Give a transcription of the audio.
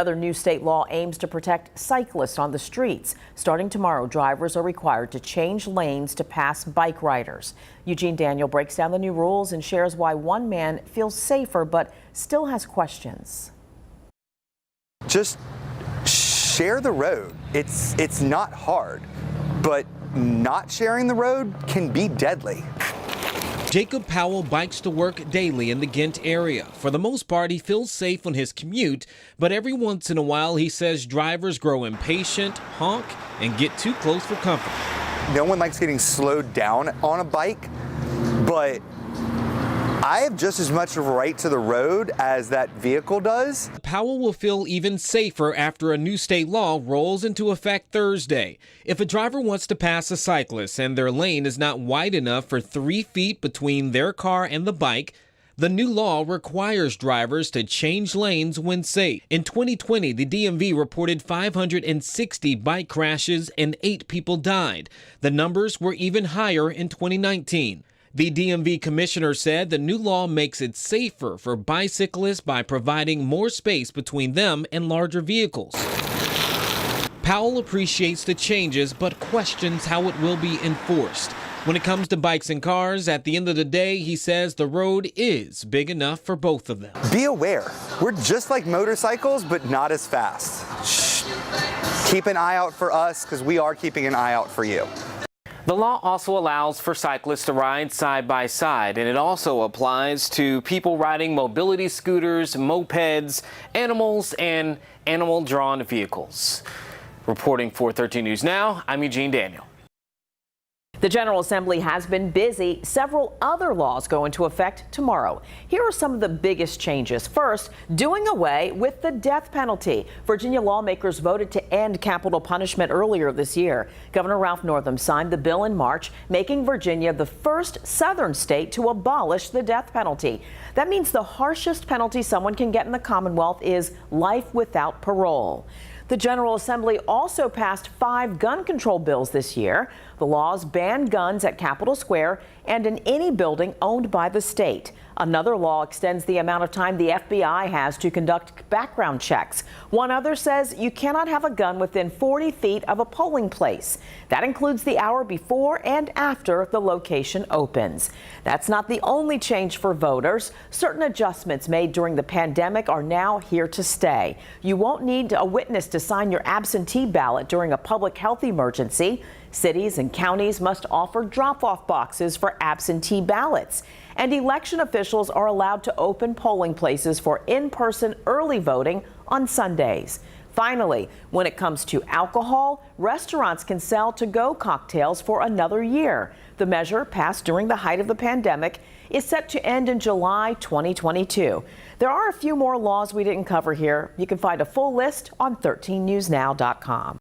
Another new state law aims to protect cyclists on the streets. Starting tomorrow, drivers are required to change lanes to pass bike riders. Eugene Daniel breaks down the new rules and shares why one man feels safer but still has questions. Just share the road. It's not hard, but not sharing the road can be deadly. Jacob Powell bikes to work daily in the Ghent area. For the most part, he feels safe on his commute, but every once in a while, he says drivers grow impatient, honk, and get too close for comfort. No one likes getting slowed down on a bike, but I have just as much of a right to the road as that vehicle does. Powell will feel even safer after a new state law rolls into effect Thursday. If a driver wants to pass a cyclist and their lane is not wide enough for 3 feet between their car and the bike, the new law requires drivers to change lanes when safe. In 2020, the DMV reported 560 bike crashes and 8 people died. The numbers were even higher in 2019. The DMV commissioner said the new law makes it safer for bicyclists by providing more space between them and larger vehicles. Powell appreciates the changes but questions how it will be enforced. When it comes to bikes and cars, at the end of the day, he says the road is big enough for both of them. Be aware, we're just like motorcycles, but not as fast. Shh. Keep an eye out for us because we are keeping an eye out for you. The law also allows for cyclists to ride side by side, and it also applies to people riding mobility scooters, mopeds, animals, and animal-drawn vehicles. Reporting for 13 News Now, I'm Eugene Daniel. The General Assembly has been busy. Several other laws go into effect tomorrow. Here are some of the biggest changes. First, doing away with the death penalty. Virginia lawmakers voted to end capital punishment earlier this year. Governor Ralph Northam signed the bill in March, making Virginia the first southern state to abolish the death penalty. That means the harshest penalty someone can get in the Commonwealth is life without parole. The General Assembly also passed 5 gun control bills this year. The laws ban guns at Capitol Square and in any building owned by the state. Another law extends the amount of time the FBI has to conduct background checks. One other says you cannot have a gun within 40 feet of a polling place. That includes the hour before and after the location opens. That's not the only change for voters. Certain adjustments made during the pandemic are now here to stay. You won't need a witness to sign your absentee ballot during a public health emergency. Cities and counties must offer drop-off boxes for absentee ballots. And election officials are allowed to open polling places for in-person early voting on Sundays. Finally, when it comes to alcohol, restaurants can sell to-go cocktails for another year. The measure, passed during the height of the pandemic, is set to end in July 2022. There are a few more laws we didn't cover here. You can find a full list on 13newsnow.com.